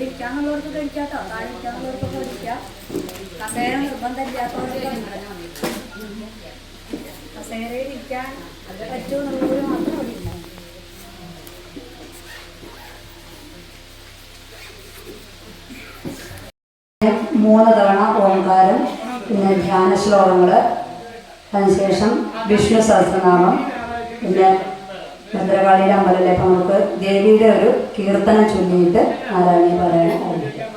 ഇരിക്കാന്നുള്ളവർക്ക് കഴിക്കാട്ടോ, താഴെ ഇരിക്കാന്നുള്ളവർക്കൊക്കെ ഇരിക്കാം. കസേര നിർബന്ധമില്ലാത്തവർക്ക് കസേരയിൽ ഇരിക്കാൻ അത് പറ്റുമെന്നുള്ളവർ മാത്രം അവിടെ ഉണ്ടാവും. മൂന്ന് തവണ ഓംകാരം, പിന്നെ ധ്യാന ശ്ലോകങ്ങൾ, അതിനുശേഷം വിഷ്ണു സഹസ്രനാമം, പിന്നെ ഭദ്രകാളിയുടെ അമ്പലത്തിലെ അപ്പം നമുക്ക് ദേവിയുടെ ഒരു കീർത്തനം ചൊല്ലിയിട്ട് നാരായണീയ പാരായണം ആരംഭിക്കാം.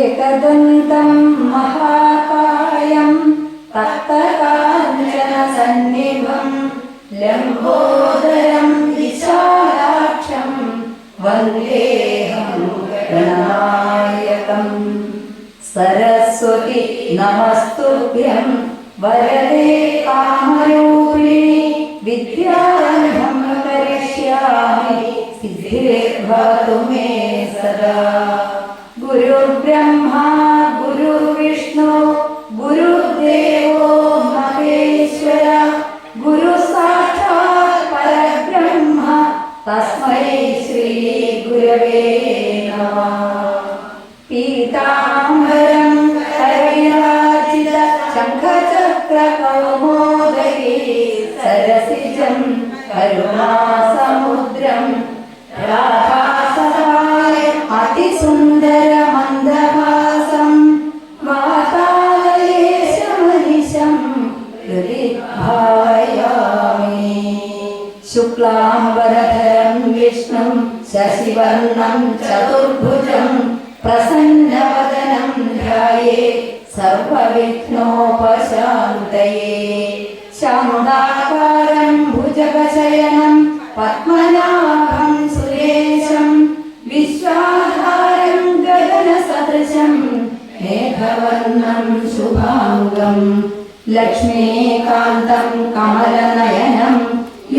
एकदन्तं महाकायं സന്നിഭം ലംബോദരം വിശാലാക്ഷം വന്ദേഹം ഗണനായകം. സരസ്വതി നമസ്തുഭ്യം വരദേ കാമരൂപിണി വിദ്യാരംഭം കരിഷ്യാമി സിദ്ധിർഭവതു മേ സദാ. ഗുരുർബ്രഹ്മാ ഗുരുർവിഷ്ണു ഗുരുദേവോ മഹേശ്വര ഗുരു സാക്ഷാത് പരബ്രഹ്മ തസ്മൈ ശ്രീ ഗുരവേ നമഃ. പീതാംബരം ഹരിരാജിത ശംഖചക്രകൗമോദരീ സരസിജം കരുണാസമുദ്രം രാധാസഹായം അതിസുന്ദരമന്ദഹാസം വാതാലയേശമനിശം ഹൃദി ഭാവയാമി. ശുക്ലാംബരധരം വിഷ്ണും ശശിവർണം ചതുർഭുജം പ്രസന്നവദനം ധ്യായേത് സർവവിഘ്നോപശാന്തയേ. ശാന്താകാരം ഭുജഗശയനം പദ്മനാഭം സുരേശം വിശ്വാധാരം ഗഗനസദൃശം മേഘവർണം ശുഭാംഗം ലക്ഷ്മീകാന്തം കമലനയനം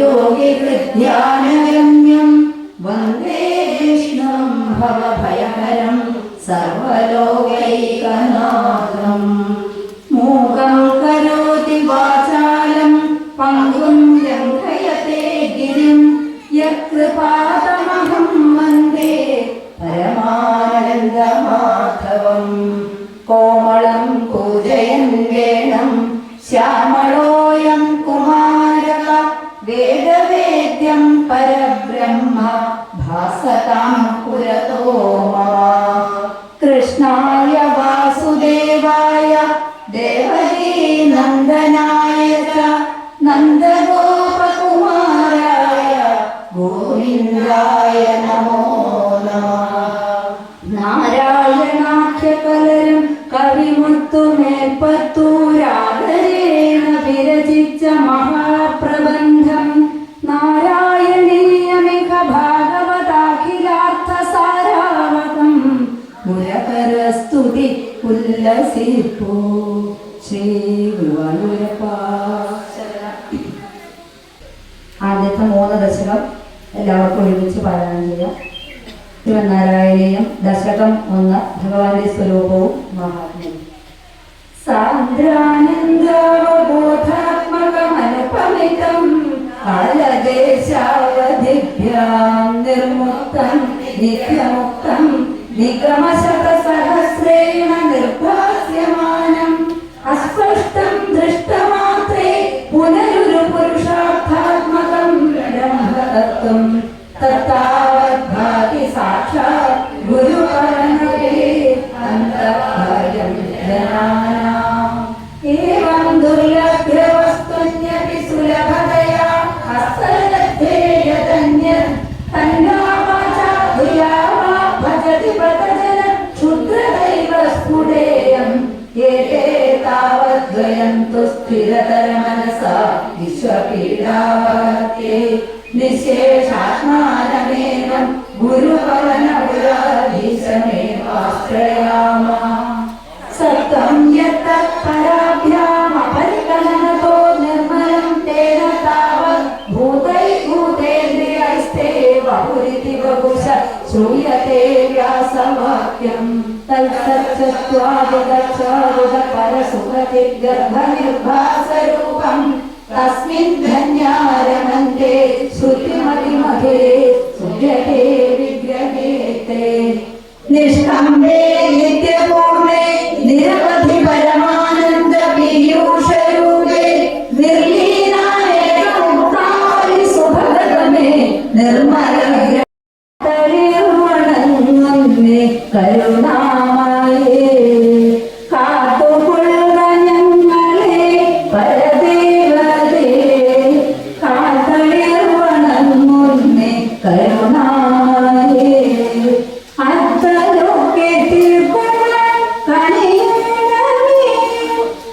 യോഗിഹൃദ്ധ്യാനഗമ്യം വന്ദേ വിഷ്ണും ഭവഭയഹരം സർവലോകൈകനാഥം. മൂകം കരോതി വാചാലം പങ്കും ലംഘയത്തെ ഗിരിം യത്കൃപാതമഹം വന്ദേ പരമാനന്ദമാധവം. കോമളം പൂജയൻ വേണം ശ്യാമളോയം കുമാരക വേദവേദ്യം പരബ്രഹ്മ ഭാസതാം പുരതോ മമ. കൃഷ്ണായ വാസുദേവായ ദേവകീ നന്ദനായ ച നന്ദഗോപകുമാരായ ഗോവിന്ദായ നമോ നമഃ. നാരായണാഖ്യകലരും കവിമുത്തുമേൽപ്പത്തൂരാദരേണ വിരചിച്ച മഹാപ്രബന്ധം നാരായണീയമിക ഭാഗവതാഖിലാർത്ഥസാരാവകം മുരകരസ്തുതി ഉല്ലസിപ്പൂ ശ്രീ ഗുരുവായൂരപ്പ. ആദ്യത്തെ 3 ദശകം എല്ലാവർക്കും ഒരുമിച്ച് പാരായണം ചെയ്യാം. ശ്രീമന്നാരായണീയം ദശകം 1 ഭഗവാന്റെ സ്വരൂപവും മഹാത്മ്യവും. സാന്ദ്രാനന്ദാവബോധാത്മകമനുപമിതം കാലദേശാവധിഭ്യാം നിർമുക്തം നിത്യമുക്തം നിഗമശതസഹസ്രേണ നിർഭാസ്യമാനം അസ്പഷ്ടം ദൃഷ്ടമാത്രേ പുനരുരു പുരുഷാർത്ഥാത്മകം ബ്രഹ്മതത്വം തത്താവദ്ഭാതി സാക്ഷാത് ഗുരുപരനേ അന്തഃകാര്യം ജനാനാം. ഏവം ദുർലഭ്യവസ്തുന്യപി സുലഭതയാ ഹസ്തലഭ്യേയതന്യത് തന്നാവാചാ ഭജതി പതജന ക്ഷുദ്രദൈവ സ്ഫുടേയം. ഏതേ താവദ്വയന്തു സ്ഥിരതരമനസാ വിശ്വപീഡാവഹത്യേ നിശേഷാത്മാനമേനം ഗുരുഭവനപുരാധീശമേവാശ്രയാമः. സത്യം യത്തപരാഭ്യാമപരിഗണനതോ നിർമ്മലം തേന താവത് ഭൂതൈർഭൂതേന്ദ്രിയൈസ്തേ വപുരിതി വപുഷ ശ്രൂയത്തെ വ്യാസവാക്യം. തൽസത്യത്വാദിഗച്ഛാദിഗ പരസുഖതിഗർഭനിർഭാസരൂപം തസ്മിൻ ധന്യാരമന്ദേ ശ്രുതിമതിമഹേ സുജഹേ വിഗ്രഹേതേ. നിഷ്കമ്പേ നിത്യപൂർണേ നിരവധി പരമാനന്ദ പീയൂഷരൂപേ നിർലീനായേകമുക്താരി സുഭഗമേ നിർമ്മല വണങ്ങുന്നേ കരുണാമയേ. കാത്തുകൊള്ളുക ഞങ്ങളെ പരദേവതേ കാത്തളിർ വണങ്ങുന്നേ കരുണാമയേ. അർത്ഥലോകെ തീർക്കുവാൻ കനിയണമേ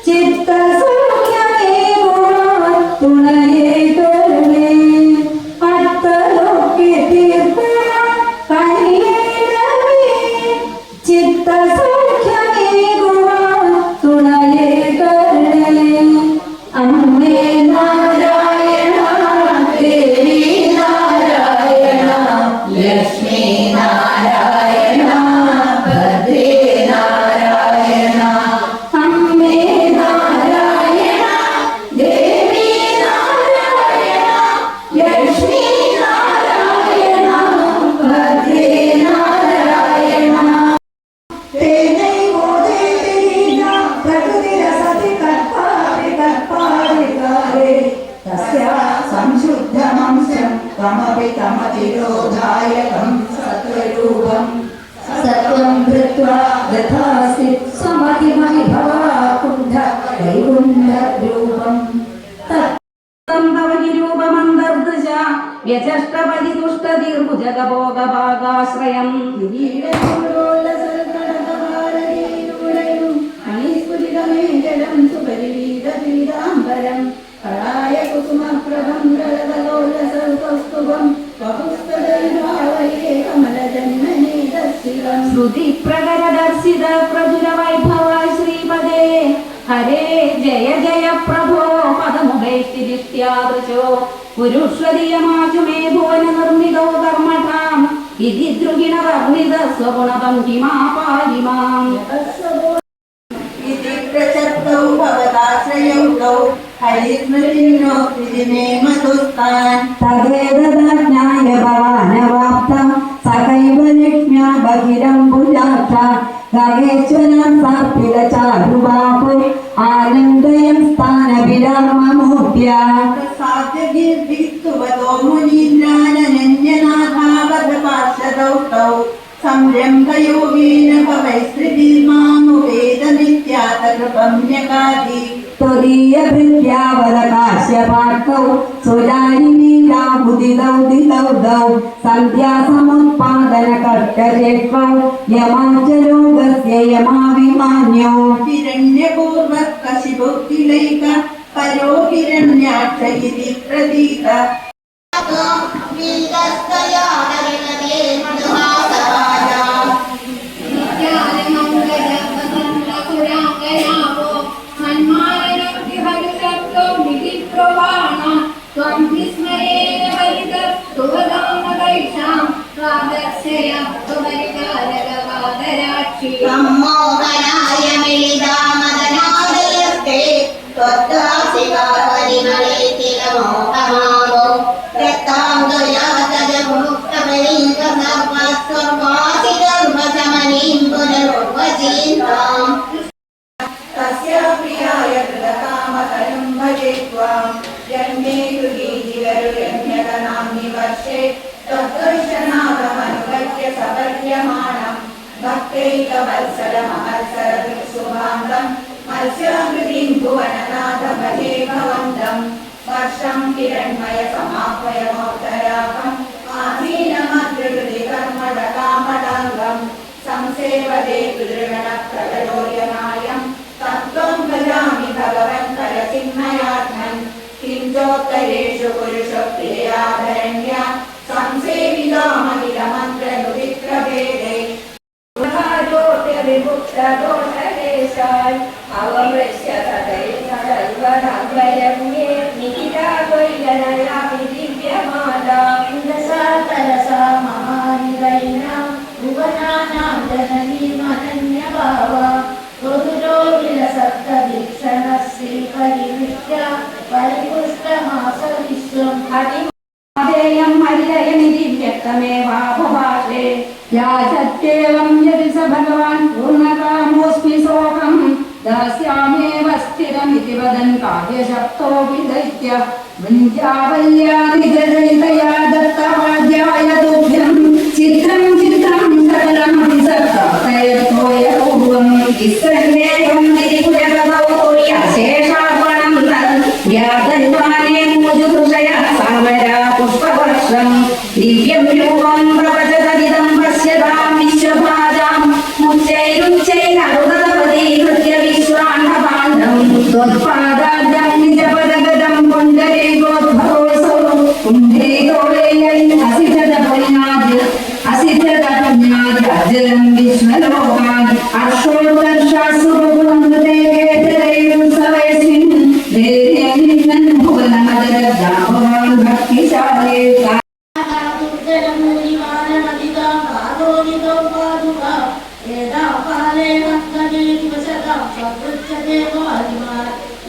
ചിത്തസൗഖ്യമേ ഗുണം സംശുദ്ധമംശം തമപി തമതിരോധായകം സത്വരൂപം സത്വം ധൃത്വാ ദധാസി സമതിമഹി ഭവാകുണ്ഠ വൈകുണ്ഠരൂപം തവനിരൂപമന്തർദൃശ വ്യചഷ്ടപതി തുഷ്ടതിർഭുജഗഭോഗഭാഗാശ്രയം ീരൂടയും സുപരിവീതപീതാംബരം കളായ കുസുമപ്രഭം ശ്രുതി പ്രകരദർശിത പ്രചുര വൈഭവ ശ്രീപദേ ഹരേ ജയ ജയ പ്രഭോ പദമുഖൈഷ്ഠിഷ്ട്യാദൃശോ പുരുഷദീയമാചു മേ ഭുവന നിർമ്മിതോ കർമ്മഠാം ഇതി ദ്രുഗിണ വർണ്ണിത സ്വഗുണപം കിമാ പാലിമാം प्रचक्तौ भवदाश्रयौ हरिस्मृतिन्नो विधिमेमतुस्तान् तदेतदाज्ञाय भवानवाप्तं सकैव लक्ष्म्या बहिरम्बुजाक्ष गगेश्वरं सर्पिलचारुबाहु आनन्दयं स्थानविराममूर्त्या साध्यगिर्भिस्तुवतो मुनीन्द्रानन्यनाथावधपार्षदौ तौ संरम्भयोगेन भवैस्त्रिभिर्मामुवेदमित्यातकृपम्यकादि त्वदीयभृत्यावरकाश्यपार्थौ सुरारिणीलामुदितौ दितौ सन्ध्यासमुत्पादनकर्करेष्वौ यमौ च लोकस्य यमाभिमान्यौ हिरण्यपूर्वकशिभुक्तिलैक परो हिरण्याक्ष इति प्रतीत മോഹനായ മിളിതാമദനാദയസ്തേ ത്വദ്ദാസികാവലികളെ തിലമോഹമാവോ രക്താംഗയാതജമുക്തമലിംഗ സർവസ്വർവാസിധർമ്മസമനീം പുനരുർവചീന്താം तस्य प्रियाय कृतकामतनुं भजे त्वां जन्मे गृहीजिगरुरन्यगनाम्नि वर्षे त्वद्दर्शनादमनुगत्य सपर्यमाणं भक्तैकवत्सलमहर्षरदृक्सुभान्तं मत्स्याकृतिं भुवननाथ भजे भवन्तं वर्षं हिरण्मय समाह्वयमोत्तराकम् आसीनमद्रिकृति कर्मडकामडाङ्गं संसेवदे पितृगणप्रकटोयनायं तत्त्वं भजामि भगवन्तरचिन्मयात्मन् किञ्चोत्तरेषु पुरुषप्रियाभरण्या संसेवितामखिलमन्त्रनुविप्रभेदे विमुक्तदोषदेशाय अवमृश्य सदैव नागरम्ये निखिलाद्वैलनयामि दिव्यमाला तरसा महानिलयिना भुवनानां जननीमनन्यभावा मधुरो विलसप्तवीक्षणः श्रीपरिविष्ट्या परिपुष्टमास विश्वम् हरिमादेयं हरिलयनिधि व्यक्तमेवाभभाषे याचत्येवं यदि स भगवान् पूर्णकामोऽस्मि सोऽहं दास्यामेव स्थिरमिति वदन् काव्यशब्दोऽपि दैत्य वृन्द्यावल्यादिजरयितया दत्तवाद्याय तुभ्यं चित्रं चित्रं सकलमपि सत्तातयत्वय पूर्वम् विसर्गेयं गिरिपुरगतौ तुर्यशेषार्पणं तत् व्याधन्वाने मुजुदृशयः सामरा पुष्पवर्षं दिव्यं रूपं प्रपचतदिदं पश्यतां विश्वभाजां मुच्चैरुच्चैररुदधपदीकृत्य विश्वाण्डपाण्डं त्वत्पादाद्यं निजपदगतं पुण्डरीकोद्भवोऽसौ पुण्डरीकोलेयं असिद्धतपुण्याद्यजलं विश्वलोकान् अक्षोत्कर्षासुरगुणमृते केतरैरं सवैस्मिन् देहेन भुवनमदरजाभवान् भक्तिशाले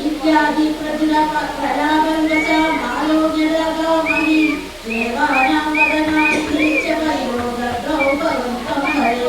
इत्यादि प्रचुरकलावल्लसा मालोजरगामहि देवानां वदनात् प्रीच्य वयोगतौ भवन्तं हरे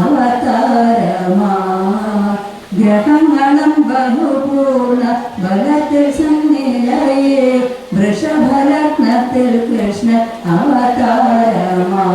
അവതാരമാ ഗ്രഹങ്ങളും ബഹുപൂർണ ബലത്തിൽ സന്നിലയെ വൃഷഭലഗ്നത്തിൽ കൃഷ്ണ അവതാരമാ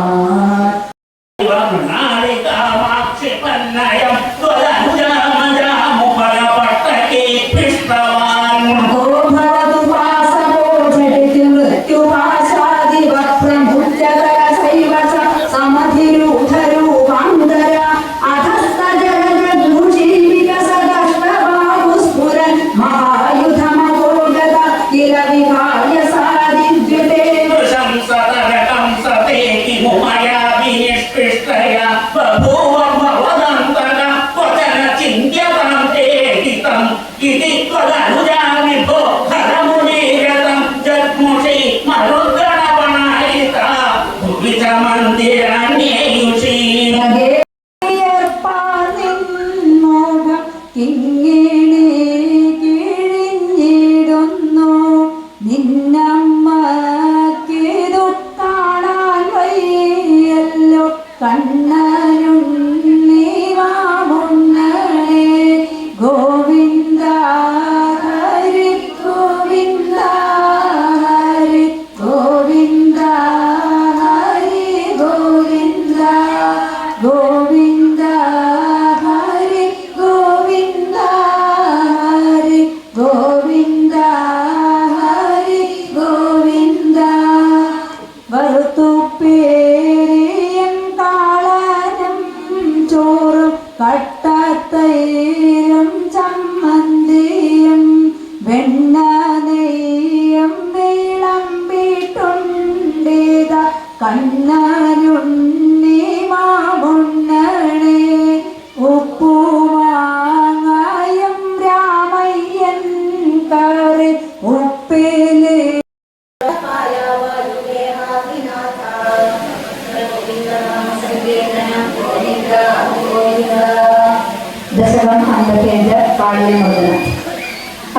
ദശകം 55 പാളിയമോദനം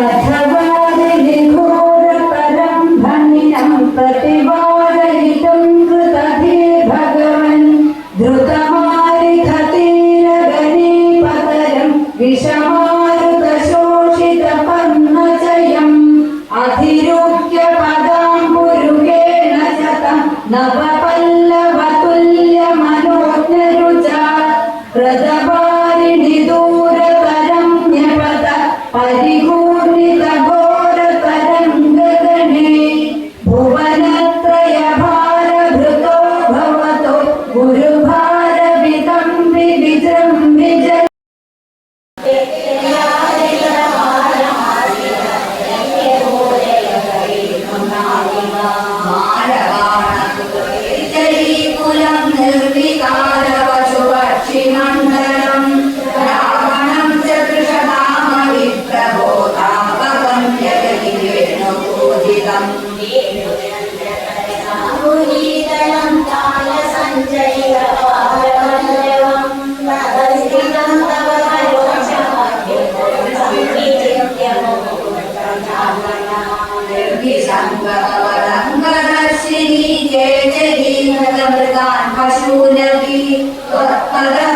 അഥവാദിഘോരപരം ഭന്നിനം പ്രതിവാദയിതും കൃതധീ ഭഗവൻ ദ്രുതമാരിധതീരഗണീപതരം വിഷമാരുതശോഷിതപർണചയം അധിരൂഹ്യ പദാം പുരുഗേണ ശതം നവപല്ലവതുല്യമനോജ്ഞരുച പ്രദവാരിണി ദൂരതരം ന്യപത പരിപൂർണിതഘോരതരംഗഗണേ ഭുവനത്രയഭാരഭൃതോ ഭവതോ ഗുരുഭാരവിദം വിജൃംഭിജ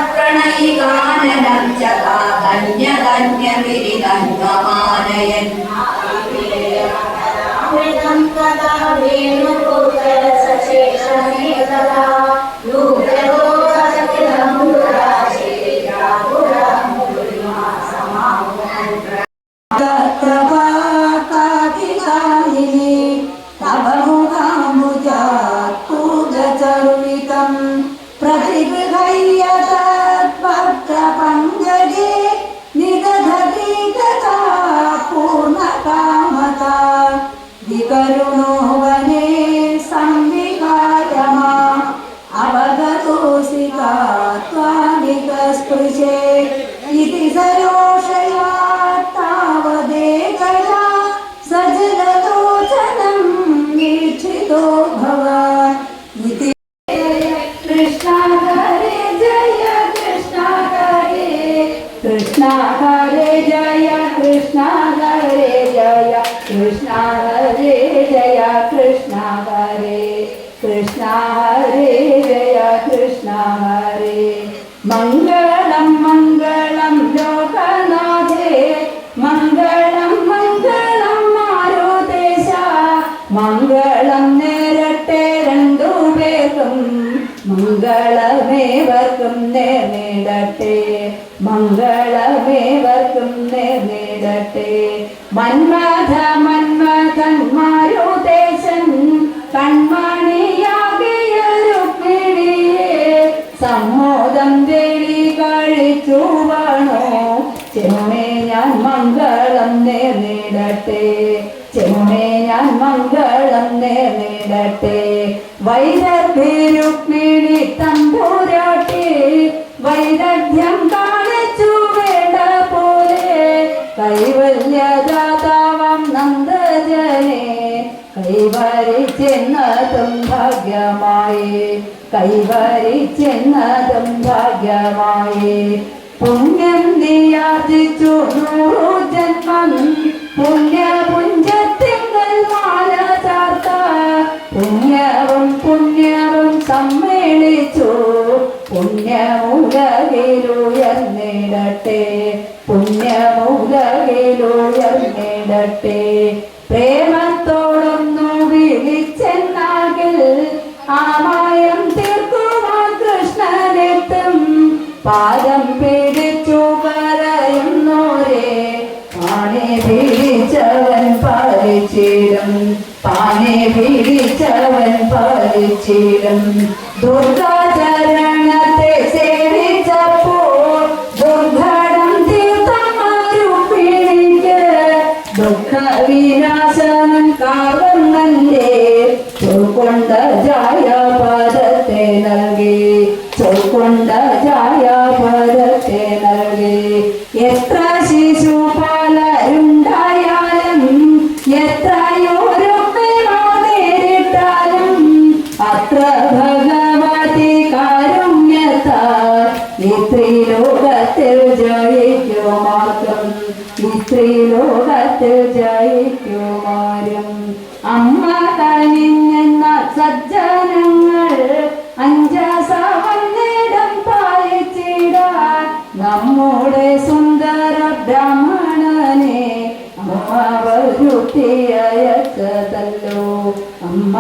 പ്രണയികാനനം ചന്യധന്യവിരിതന്വമാനയൻ പ്രതിഗൃഹയ്യതദ്ഭക്തപങ്കജേ നിദധതി കഥാ പൂർണ്ണകാമതാ വികരുണോ വനേ സംവികായ മാം അവഗതോऽसि का त्वामिकस्पृशे इति सरोषया तावदेकया सजललोचनं वीक्षितो भवान् इति कृष्णा हरे जय कृष्णा हरे कृष्णा हरे जय कृष्णा हरे जय कृष्णा हरे जय कृष्णा हरे कृष्णा हरे जय कृष्णा हरे മംഗളം മംഗളം ലോകനാഥേ മംഗളം മംഗളം മാരുതേശ മംഗളം നേരട്ടെ രണ്ടുപേർക്കും മംഗളമേവർക്കും നേരിടട്ടെ മംഗളമേവർക്കും നേരിടട്ടെ മന്മഥ മന്മഥൻ മാരുതേശൻ കൺമണിയാകിയ രുക്മിണിയെ സമ്മോദം വേളി കഴിച്ചു വേണോ ചെമ്മേ ഞാൻ മംഗളം നേരിടട്ടെ ചെമ്മേ ഞാൻ മംഗളം നേരിടട്ടെ വൈദഗ്ധ്യ രുക്മിണി തമ്പുരാട്ടി വൈദഗ്ധ്യം കാണിച്ചു വേണ്ട പോലെ കൈവല്യദാതാവം നന്ദജനെ കൈവരിച്ചെന്നതും ഭാഗ്യമായി കൈവരിച്ചെന്നതും ഭാഗ്യമായി പുണ്യം നിയാർജിച്ചു 100 ജന്മം പുണ്യപുഞ്ചത്തിങ്കൽ മാല ചാർത്ത പുണ്യവും പുണ്യവും സമ്മേളിച്ചു പുണ്യമുലകിലുയർന്നിടട്ടെ പുണ്യമുലകിലുയർന്നിടട്ടെ പ്രേമത്തോടൊന്നു വിളിച്ചെന്നാകിൽ ആമായം തീർക്കുവാൻ കൃഷ്ണനെത്തും പാദം പിടിച്ചു പറയുന്നോരെ പാനെ പിടിച്ചവൻ പാലിച്ചിടും പാനെ പിടിച്ചവൻ പാലിച്ചിടും ദുർഗാചരണത്തെ സേവിച്ചപ്പോൾ ദുർഘടം തീർത്ഥമാരുപ്പിണിക്ക് ദുഃഖവിനാശനം കാവന്നല്ലേ ചോക്കൊണ്ട ജായ പദത്തെ നൽകി ചോക്കൊണ്ട ജായ പദത്തെ നൽകി എത്ര ശിശുപാലരുണ്ടായാലും എത്രയോ നേരിട്ടാലും അത്ര ഭഗവതി കാരുണ്യത്താൽ ഈ ത്രിലോകത്തിൽ ജയിക്കുമാർക്കും ഈ ത്രിലോകത്തിൽ ജയിക്കുമാരും അമ്മ കനിഞ്ഞെന്ന സജ്ജനങ്ങൾ അഞ്ചസവന്നിടം പാലിച്ചിടാൻ നമ്മുടെ സുന്ദര ബ്രാഹ്മണനെ അമ്മ വരുത്തിയയച്ചതല്ലോ അമ്മ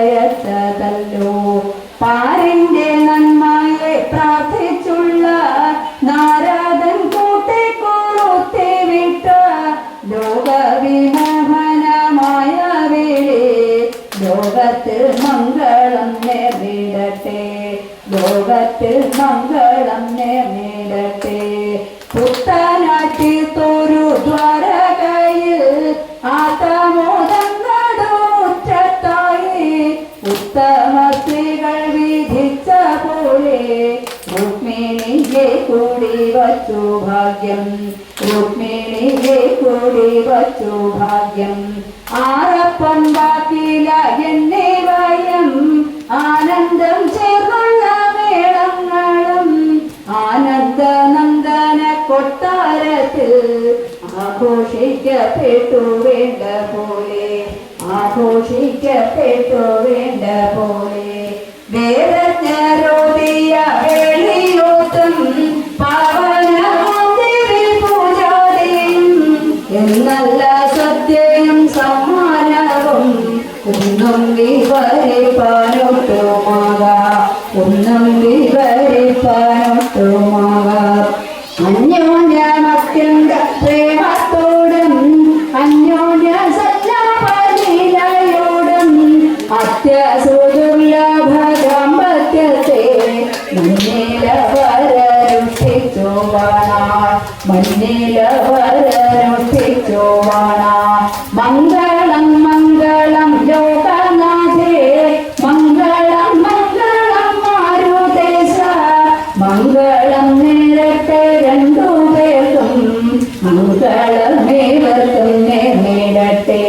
വരുത്തിയയച്ചതല്ലോ പാരിന്റെ നന്മയെ പ്രാർത്ഥിച്ചുള്ള നാരദൻ കൂട്ടിക്കൊളുത്തി വിട്ട ലോകവിമോഹനമായ വേളി ലോകത്തിൽ മംഗളം നേരിടട്ടെ ലോകത്തിൽ മംഗളം നേരിടട്ടെ പുത്തനാട്ടി തോരു ദ്വാരകയിൽ ആത്തമോദം നടുമുറ്റത്തായി ഉത്തമ സ്ത്രീകൾ വിധിച്ച പോലെ രുക്മിണിയെ കൂടി വച്ചു ഭാഗ്യം രുക്മിണിയെ കൂടി വച്ചു ഭാഗ്യം ആറപ്പം ബാക്കില എന്നിവയും ആനന്ദം ചേർന്നുള്ള മേളങ്ങളും ആനന്ദനന്ദന കൊട്ടാരത്തിൽ ആഘോഷിക്കപ്പെട്ടു വേണ്ട പോലെ ആഘോഷിക്കപ്പെട്ടു വേണ്ട പോലെ വേദജ്ഞരോദിയ വേളിയോത്തും പാവനമോദേവി പൂജാരിയും എന്നല്ല സദ്യയും സമ്മാനവും ഒന്നും വിവരിപ്പാനൊട്ടുമാകാം ഒന്നും വിവരിപ്പാനൊട്ടുമാകാം അന്യോന്യമത്യന്ത പ്രേമത്തോടും അന്യോന്യ സല്ലാപലീലയോടും അത്യസുദുർലഭ ദാമ്പത്യത്തെ മഞ്ഞിലവരരുഷ്ടിച്ചു മഞ്ഞിലവരരുഷ്ടിച്ചു മംഗളം മംഗളം ലോകനാഥേ മംഗളം മംഗളം മാരുതേശ മംഗളം നേരട്ടെ രണ്ടുപേർക്കും മംഗളമേവർക്കും നേരിടട്ടെ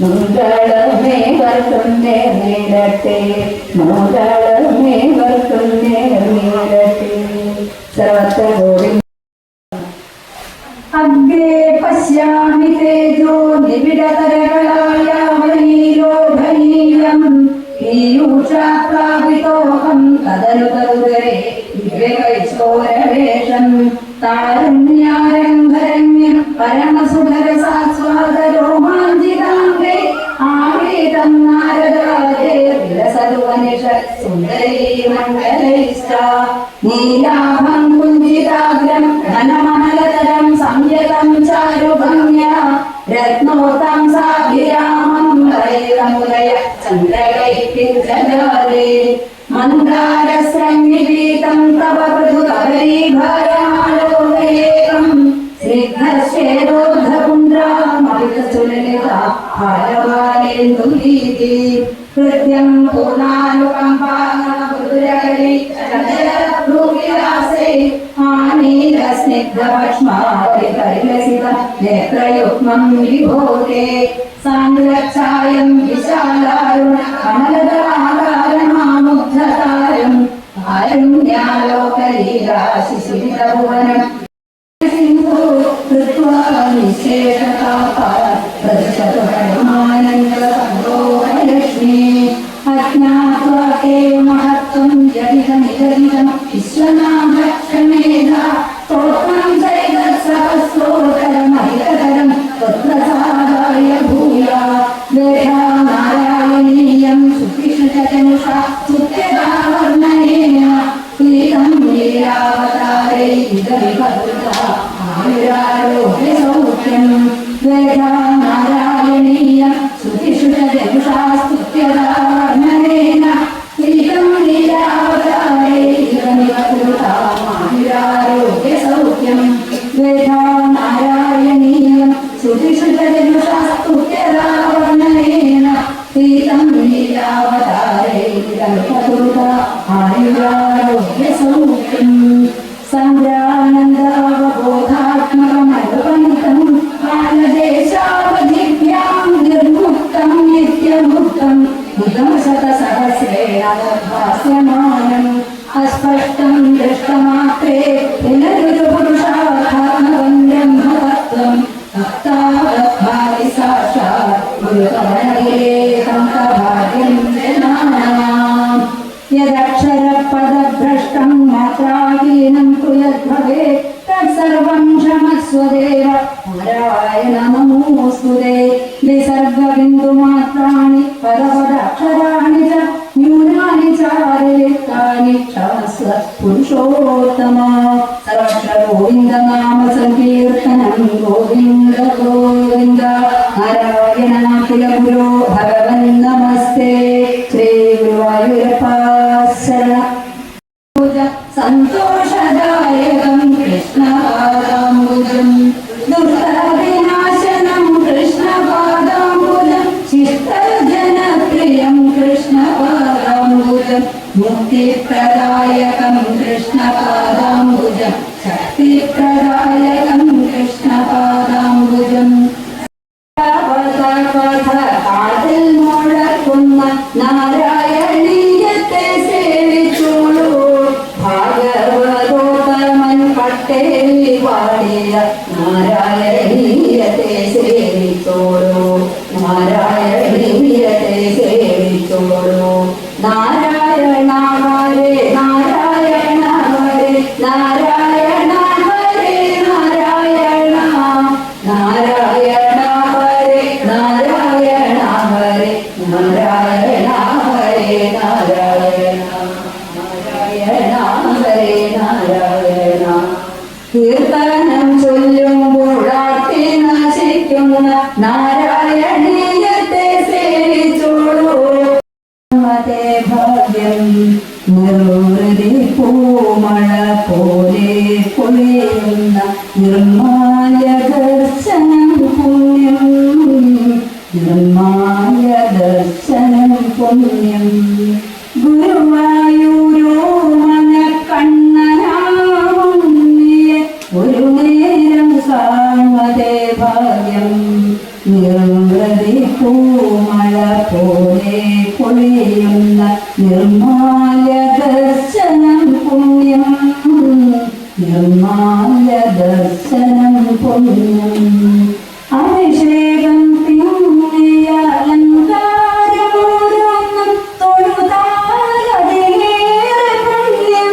മംഗളമേവർക്കും നേരിടട്ടെ മംഗളമേവർക്കും നേരിടട്ടെ സർവത്ര ഗോവിന്ദ അഗ്രേ പശ്യാമി തേജോ നിബിഡതര ദിവ്യകൈശോരവേഷം താരുണ്യാരംഭരണ്യം പരമസുധരസാസ്വാദരോമാഞ്ചിതാംഗേ ആവേദം നാരദാജേ വിലസതുവനിഷ സുന്ദരീ മണ്ഡലൈശ്ച നീലാഭം കുഞ്ചിതാഗ്രം ഘനമനലതരം സംയതം ചാരുഭംഗ്യ രത്നോത്തം സാഭിരാമം വൈരമുലയ ചന്ദ്രകൈപിഞ്ചലാലേ മന്ദാരശ്രംഗീതം തവ മൃദുകരീഭരാലോകയേകം സ്നിഗ്ധശ്വേതോദ്ധപുണ്ഡ്രാമവിതസുലലിതാ ഭാരവാലേന്ദുലീതി ഹൃദ്യം പൂർണ്ണാനുകമ്പാനമൃദുരകരി ചന്ദ്രഭ്രൂവിലാസേ ആനീലസ്നിഗ്ധഭക്ഷ്മാരികൈലസിത നേത്രയുഗ്മം വിഭോഗേ സാന്ദ്രച്ഛായം വിശാലാരുണ കമലദളാകാരമാമുഗ്ധതാരം ആരുണ്യാലോകലീലാശിശിരിതഭുവനം സിന്ധു കൃത്വാ നിശേഷതാപാനന്ദസംഗോഹലക്ഷ്മീ അജ്ഞാത്വാ തേ മഹത്വം ജഡിതമിതരിതം വിശ്വനാഭക്ഷമേധ സ്തോത്രം ചൈതത്സഹസ്രോത്തരമഹിതകരം തത്രസാദായ ഭൂയാ വേദാ നാരായണീയം സുഖിഷജനുഷാ സുത്യതാവർണ്ണയേന പ്രീതം ലീലാവതാരൈ ഇതവിഭദ്രതാ ആയുരാരോഗ്യസൗഖ്യം വേദാ നാരായണീയം സുഖിഷജനുഷാ സുത്യതാവർണ്ണയേന പ്രീതം ലീലാവതാരൈ ഇതവിഭദ്രതാ ആയുരാരോഗ്യസൗഖ്യം വേദാ നാരായണീയം സുഖിഷജനുഷാ സുത്യതാവർണ്ണയേന പ്രീതം ലീലാവതാരൈ ഇതവിഭദ്രതാ ആയുരാരോഗ്യസൗഖ്യം സംഗ്രാനന്ദാവബോധാത്മകമനുപനിതം കാലദേശാവധിഭ്യാം നിർമുക്തം നിത്യമുക്തം മുഖം ശതസഹസ്രേണ ഭാസ്യമാനം അസ്പഷ്ടം ദൃഷ്ടമാത്രേ പുനരുപുരുഷാത്മകം ബ്രഹ്മതത്വം ഭക്താവദ്ഭാവി സാക്ഷാത് ഗുരുകരണേകം ഭാഗ്യം ജനാനാം യദക്ഷരപദഭ്രഷ്ടം മാത്രാഹീനം കൃയദ്ഭവേ തത്സർവം ക്ഷമസ്വദേവ നാരായണ നമോസ്തുതേ വിസർഗബിന്ദുമാത്രാണി പദപദാക്ഷരാണി ച ന്യൂനാനി ചാരിതാനി ക്ഷമസ്വ പുരുഷോത്തമ സർവത്ര ഗോവിന്ദ നാമ സങ്കീർത്തനം ഗോവിന്ദ ഗോവിന്ദ നാരായണ അഖില ഗുരോ ഭഗവൻ നമസ്തേ ശ്രീ ഗുരുവായൂരപ്പ ശരണം സന്തോഷദായകം കൃഷ്ണപാദാംബുജം ദുഃഖവിനാശനം കൃഷ്ണപാദാംബുജം ശിഷ്ടജനപ്രിയം കൃഷ്ണപാദാംബുജം മുക്തിപ്രദായകം കൃഷ്ണപാദാംബുജം ശക്തിപ്രദായകം കൃഷ്ണപാദാംബുജം കാതിൽ മുഴക്കുന്ന നാരായണീയത്തെ സേവിച്ചോളൂ ഭാഗവതോത്തമൻ പട്ടേലി പാടിയ നാരായണീയത്തെ സേവിച്ചോളൂ നാരായണീയത്തെ സേവിച്ചോളൂ നാരായണ ഹരേ നാരായണ ഹരേ നാരായണ ഹരേ നാരായണ നാരായണ ഹരേ നാരായണ ഹരേ നാരായണ ഹരേ നാരായണ നാരായണ ഹരേ നാരായണ കീർത്തനം ചൊല്ലുമ്പോൾ ആർത്തി നശിക്കുന്ന നാരായണീയത്തെ സേവിച്ചോളൂ മതേ ഭാഗ്യം നിർവൃതി പൂമഴ പോലെ പൊഴിയുന്ന നിർമാല്യ ദർശനം പുണ്യം നിർമാല്യ ദർശനം പുണ്യം ഗുരുവായൂരോ മനക്കണ്ണനാവുണ്ണിയെ ഒരു നേരം സാമതേ ഭാഗ്യം നിർവൃതി പൂമഴ പോലെ പൊഴിയുന്ന നിർമാല്യ ദർശനം പുണ്യം നിർമാല്യ ദർശനം പുണ്യം അഭിഷേകം തിങ്ങിയ അലങ്കാരമോരോന്നും തൊഴുതാലതിലേറെ പുണ്യം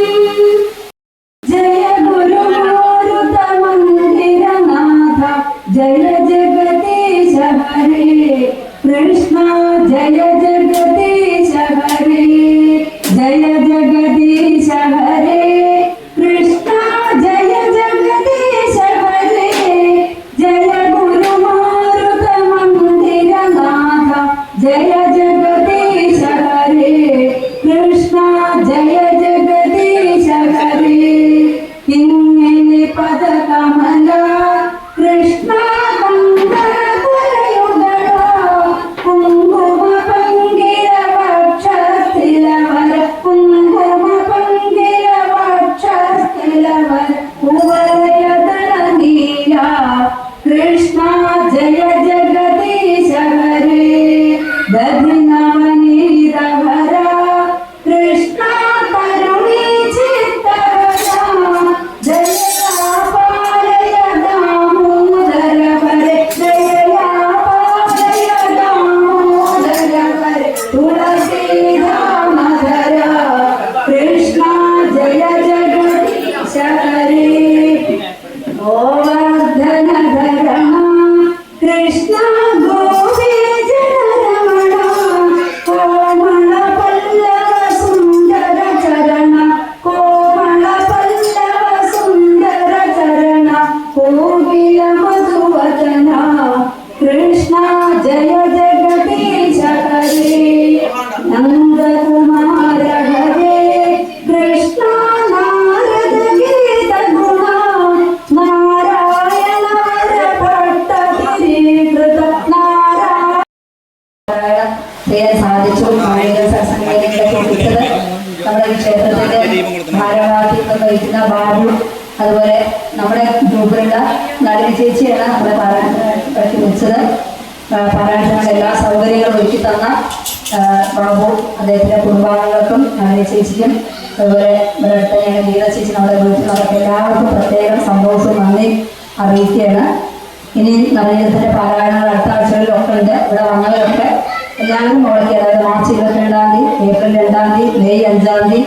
വഹിക്കുന്ന ബാബു, അതുപോലെ നമ്മുടെ ഗ്രൂപ്പിലുള്ള നളിനി ചേച്ചിയാണ് നമ്മളെ പാരായണത്തിന് വിളിച്ചത്. പാരായണത്തിനുള്ള എല്ലാ സൗകര്യങ്ങളും ഒരുക്കി തന്ന ബാബു, അദ്ദേഹത്തിൻ്റെ കുടുംബാംഗങ്ങൾക്കും നളിനി ചേച്ചിക്കും, അതുപോലെ ഇവിടെ അടുത്ത് തന്നെയാണ് ഗീത ചേച്ചി നമ്മുടെ വീട്ടിലുള്ളവർക്ക് എല്ലാവർക്കും പ്രത്യേകം സന്തോഷവും നന്ദി അറിയിക്കുകയാണ്. ഇനി നവനീതത്തിൻ്റെ പാരായണങ്ങൾ അടുത്ത ആഴ്ചകളിലൊക്കെ ഉണ്ട്. ഇവിടെ വന്നവരൊക്കെ എല്ലാവരും മുടക്കി, അതായത് മാർച്ച് 22-ാം തീയതി, ഏപ്രിൽ 2-ാം തീയതി, മെയ് 5-ാം തീയതി,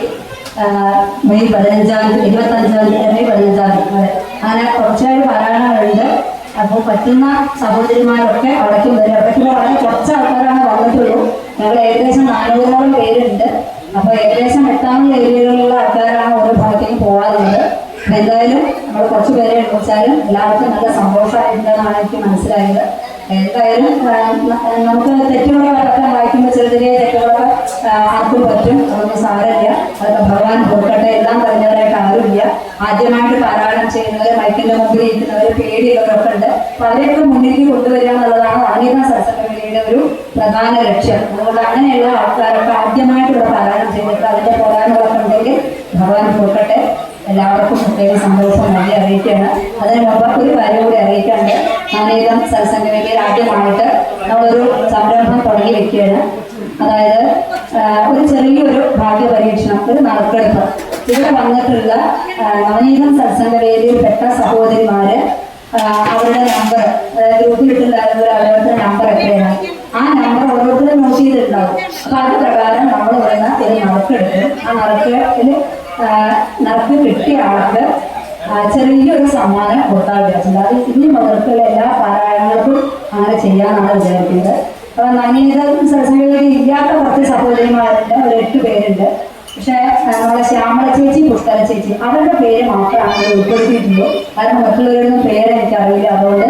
മെയ് 15-ാം തീയതി, 25-ാം തീയതി, മെയ് 15-ാം തീയതി, അതെ, അങ്ങനെ കുറച്ചേറെ പാരായണങ്ങളുണ്ട്. അപ്പോൾ പറ്റുന്ന സഹോദരിമാരൊക്കെ അവിടേക്കും വരും. അവിടേക്കും വളരെ കുറച്ച് ആൾക്കാരാണ് വന്നിട്ടുള്ളൂ. ഞങ്ങൾ ഏകദേശം 400-ഓളം പേരുണ്ട്. അപ്പോൾ ഏകദേശം എത്താവുന്ന ഏരിയകളിലുള്ള ആൾക്കാരാണ് ഓരോ ഭാഗത്തേക്ക് പോകാറുള്ളത്. എന്തായാലും നമ്മൾ കുറച്ച് പേരെ വിളിച്ചാലും എല്ലാവർക്കും നല്ല സന്തോഷമായിട്ടുണ്ടെന്നാണ് എനിക്ക് മനസ്സിലായത്. എന്തായാലും നമുക്ക് തെറ്റുകളൊക്കെ വായിക്കുമ്പോൾ ചെറിയ ചെറിയ തെറ്റുകളൊക്കെ ആർക്കും പറ്റും, അതൊന്നും സാരമില്ല. അതൊക്കെ ഭഗവാൻ കൊടുക്കട്ടെ. എല്ലാം പറഞ്ഞവരായിട്ട് ആരുമില്ല. ആദ്യമായിട്ട് പാരായണം ചെയ്യുന്നവർ, മൈക്കിൻ്റെ മുമ്പിൽ ഇരിക്കുന്നവർ, പേടിയുള്ളവരൊക്കെ ഉണ്ട്. അപ്പോൾ അവരെയൊക്കെ മുന്നിലേക്ക് കൊണ്ടുവരിക എന്നുള്ളതാണ് നവനീത സത്സംഗവേദിയുടെ ഒരു പ്രധാന ലക്ഷ്യം. അതുകൊണ്ട് അങ്ങനെയുള്ള ആൾക്കാരൊക്കെ ആദ്യമായിട്ടുള്ള പാരായണം ചെയ്തിട്ട് അതിൻ്റെ പോരായ്മകളൊക്കെ ഉണ്ടെങ്കിൽ ഭഗവാൻ കൊടുക്കട്ടെ. എല്ലാവർക്കും പ്രത്യേക സന്തോഷം നന്ദി അറിയിക്കുകയാണ്. അതിന് മുമ്പ് ഒരു കാര്യം കൂടി അറിയിക്കാണ്ട്, നവനീതം സത്സംഗവേദിയിൽ ആദ്യമായിട്ട് നമ്മളൊരു സംരംഭം തുടങ്ങി വെക്കുകയാണ്. അതായത് ഒരു ചെറിയൊരു ഭാഗ്യ പരീക്ഷണം, ഒരു നറുക്കെടുപ്പ്. ഇവിടെ വന്നിട്ടുള്ള നവനീതം സത്സംഗവേദിയിൽ പെട്ട സഹോദരിമാര് അവരുടെ നമ്പർ, അതായത് ഗ്രൂപ്പിലിട്ടുണ്ടായിരുന്ന അവരുടെ നമ്പർ എത്രയാണ്, ആ നമ്പർ ഓരോരുത്തരും നോട്ട് ചെയ്തിട്ടുണ്ടാവും. അപ്പൊ അത് പ്രകാരം നമ്മൾ വരുന്ന ഒരു നറുക്കെടുക്കും. ആ നറുക്ക് കിട്ടിയ ആൾക്ക് ചെറിയൊരു സമ്മാനം കൊടുക്കാൻ വിചാരിച്ചിട്ടുണ്ട്. അത് ഇനി മുതൽക്കുള്ള എല്ലാ പാരായണങ്ങൾക്കും അങ്ങനെ ചെയ്യാനാണ് വിചാരിക്കുന്നത്. അപ്പൊ നവനീത സത്സംഗവേദി ഇല്ലാത്ത കുറച്ച് സഹോദരിമാരുണ്ട്, ഒരു 8 പേരുണ്ട്. പക്ഷെ നമ്മളെ ശ്യാമള ചേച്ചി, പുഷ്കര ചേച്ചി, അവരുടെ പേര് മാത്രമാണ് ഉൾപ്പെടുത്തിയിട്ടുള്ളൂ. കാരണം മറ്റുള്ളവരൊന്നും പേര് എനിക്കറിയില്ല. അതുകൊണ്ട്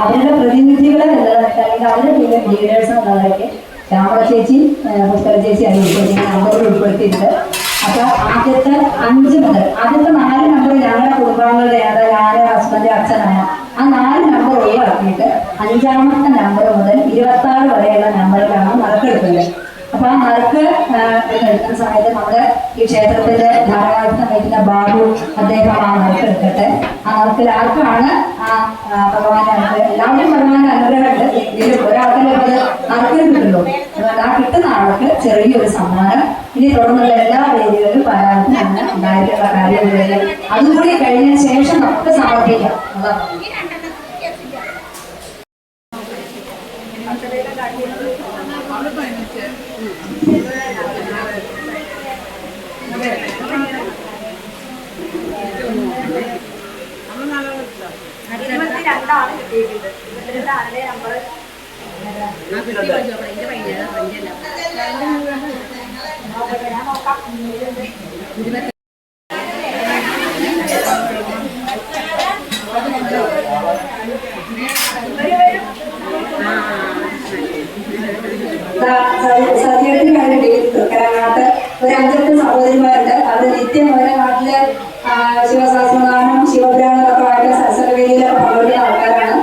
അവരുടെ പ്രതിനിധികളെ എന്നുള്ളതൊക്കെ, അല്ലെങ്കിൽ അവരുടെ ടീമിലെ ലീഡേഴ്സ് എന്നുള്ളതൊക്കെ ശ്യാമള ചേച്ചി, പുഷ്കര ചേച്ചി അതിൽ നമ്പറിൽ ഉൾപ്പെടുത്തിയിട്ടുണ്ട്. അപ്പൊ ആദ്യത്തെ 5 മുതൽ ആദ്യത്തെ 4 നമ്പർ ഞങ്ങളുടെ കുടുംബാംഗങ്ങളുടെ, അതായത് ഞാന്, ഹസ്ബൻഡ്, അച്ഛനമ്മ, ആ 4 നമ്പർ ഒഴിവാക്കിയിട്ട് 5ാമത്തെ നമ്പർ മുതൽ 26 വരെയുള്ള നമ്പറിലാണ് നറുക്കെടുക്കുന്നത്. അപ്പൊ ആ നറുക്ക് എടുക്കുന്ന സമയത്ത് നമ്മുടെ ഈ ക്ഷേത്രത്തിന്റെ ഭാരവാഹിത്വം വഹിക്കുന്ന ബാബു, അദ്ദേഹം ആ നറുക്ക് എടുക്കട്ടെ. ആ നറുക്കിൽ ആർക്കാണ് ഭഗവാന്റെ അനുഗ്രഹം, എല്ലാവരും ഭഗവാന്റെ അനുഗ്രഹമുണ്ട്, എങ്കിലും ഒരാൾക്കല്ലേ അത് നറുക്കിൽ കിട്ടുള്ളൂ. അതുകൊണ്ട് ആ കിട്ടുന്ന ആൾക്ക് ചെറിയൊരു സമ്മാനം. ഇനി തുടർന്നുള്ള എല്ലാ വേദികളിലും പാരായണത്തിന് അങ്ങനെ ഉണ്ടായിട്ടുള്ള കാര്യങ്ങളിലും അതുകൂടി കഴിഞ്ഞ ശേഷം നമുക്ക് സമർപ്പിക്കാം. രണ്ടാണ് കിട്ടിയിട്ടുണ്ട്. 22 നമ്പർ ഞാൻ നോക്കാം. സദ്യത്തിന് വേണ്ടി തൃക്കരങ്ങാട്ട് ഒരു 5-8 സഹോദരിമാരുണ്ട്. അവർ നിത്യം അവരുടെ നാട്ടില് ശിവസഹസ്രനാമം, ശിവപുരാണമൊക്കെ ആയിട്ട് സത്സംഗവേദിയിലൊക്കെ പങ്കെടുക്കുന്ന ആൾക്കാരാണ്.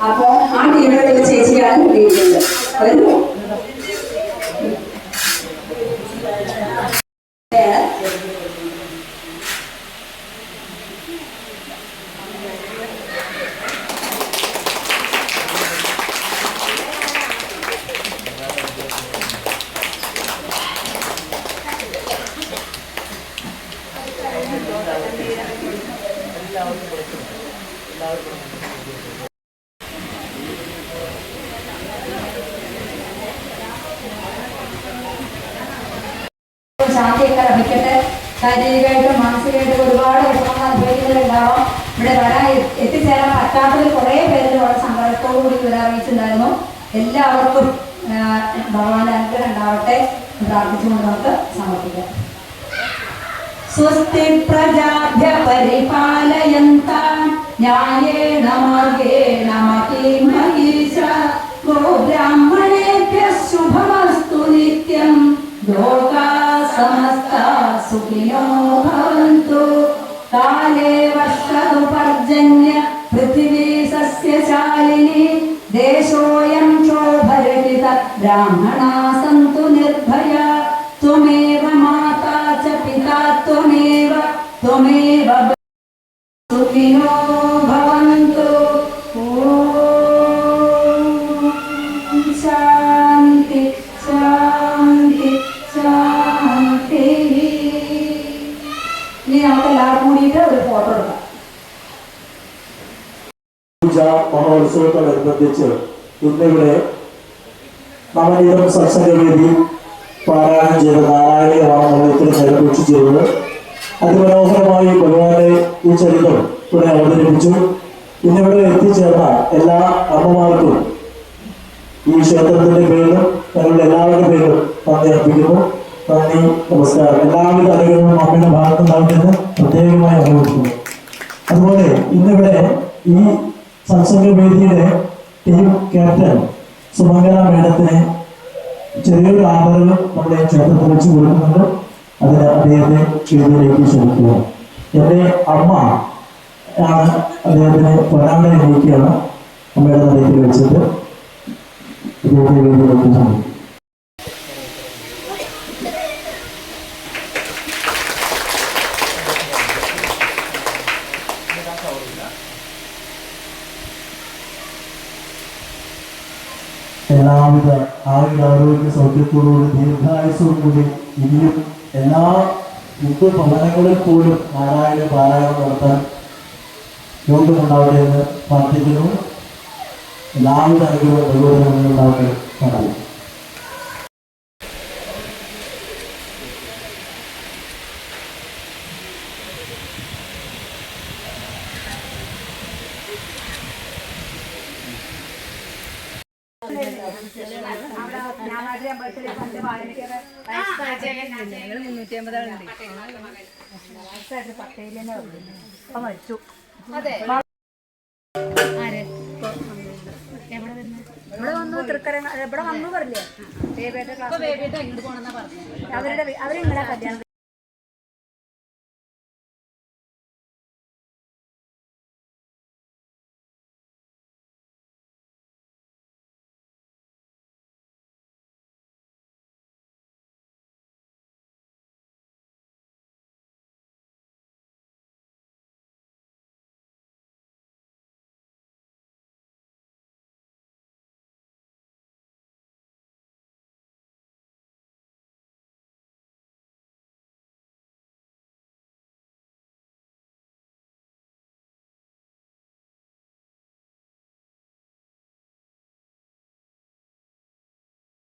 അപ്പോ ആ ടീമിലുള്ള ഒരു ചേച്ചിയാണ് കിട്ടിയിട്ടുള്ളത്. അവര് ശാന്തിയൊക്കെ ലഭിക്കട്ടെ. ശാരീരികമായിട്ടും മാനസികമായിട്ടും ഒരുപാട് വിഷമങ്ങൾ അനുഭവിക്കുന്നുണ്ടാവാം. ഇവിടെ വരാൻ എത്തിച്ചേരാൻ പറ്റാത്തവർ കുറേ പേര് വളരെ സങ്കടത്തോടു കൂടി വിവരറിയിച്ചിട്ടുണ്ടായിരുന്നു. എല്ലാവർക്കും ഭഗവാന്റെ അനുഗ്രഹം ഉണ്ടാവട്ടെ പ്രാർത്ഥിച്ചുകൊണ്ട് നമുക്ക് സമർപ്പിക്കാം. സ്വസ്തി പ്രജാഭ്യ പരിപാലയന്താം ന്യായേന മാർഗേണ മഹീം മഹീശാ ഗോബ്രാഹ്മണേഭ്യഃ ശുഭമസ്തു നിത്യം ലോകാ സമസ്താ സുഖിനോ ഭവന്തു. കാലേ വർഷതു പർജന്യ പൃഥിവീ സസ്യശാലിനി ദേശോയം ക്ഷോഭരഹിത ബ്രാഹ്മണാ സന്തു നിർഭയാ. ത്വമേവ മാതാ ച പിതാ ത്വമേവ ത്വമേവ സുഖിനോ ഭവന്തു. ഓം ശാന്തി ശാന്തി ശാന്തി. ഇനി നമുക്ക് എല്ലാവർക്കും കൂടിയിട്ട് ഒരു ഫോട്ടോ എടുക്കാം. പൂജ മഹോത്സവത്തോടനുബന്ധിച്ച് ഇന്നിവിടെ നവനീതം സത്സംഗവേദി പാരായണം ചെയ്ത നാരായണീയമാണ് നമ്മൾ ഇത്രയും നേരം വീക്ഷിച്ചിരുന്നത്. അതിമനോഹരമായി ഭഗവാന്റെ ഈ ചരിത്രം ഇവിടെ അവതരിപ്പിച്ചു. ഇന്നിവിടെ എത്തിച്ചേർന്ന എല്ലാ അമ്മമാർക്കും ഈ ക്ഷേത്രത്തിന്റെ പേരിലും ഞങ്ങളുടെ എല്ലാവരുടെ പേരിലും നന്ദി അർപ്പിക്കുന്നു. നന്ദി, നമസ്കാരം. എല്ലാവിധ അനുഗ്രഹവും അമ്മയുടെ ഭാഗത്ത് നൽകുന്നത് പ്രത്യേകമായി അനുഭവിക്കുന്നു. അതുപോലെ ഇന്നിവിടെ ഈ സത്സംഗവേദിയുടെ ടീം ക്യാപ്റ്റൻ സുമംഗല മേഡത്തിന് ചെറിയൊരു ആദരവ് നമ്മുടെ ക്ഷേത്രത്തിൽ വെച്ച് കൊടുക്കുന്നുണ്ട്. അതിന് അദ്ദേഹത്തെ വേദിയിലേക്ക് ക്ഷണിക്കുക. എൻ്റെ അമ്മ ആണ് അദ്ദേഹത്തിന് പൊന്നാട നയിക്കുകയാണ് അമ്മയുടെ നടയിൽ വെച്ചിട്ട് അദ്ദേഹത്തെ വേദിയിലേക്ക് ക്ഷണിക്കും. എല്ലാവിധ ആരോഗ്യ സൗഖ്യത്തോടുകൂടി ദീർഘായുസോടു കൂടി ഇനിയും എല്ലാ ഭവനങ്ങളിൽ പോലും നാരായണ പാരായണം നടത്താൻ യോഗമുണ്ടാവട്ടെ എന്ന് പ്രാർത്ഥിക്കുന്നു. എല്ലാവിധ അനുഗ്രഹവും ഭഗവതി ഉണ്ടാവട്ടെ പറയാം. മരിച്ചു. ഇവിടെ വന്നു തൃക്കര ഇവിടെ വന്നു പറഞ്ഞില്ലേ അവരുടെ നിങ്ങളെ കല്യാണം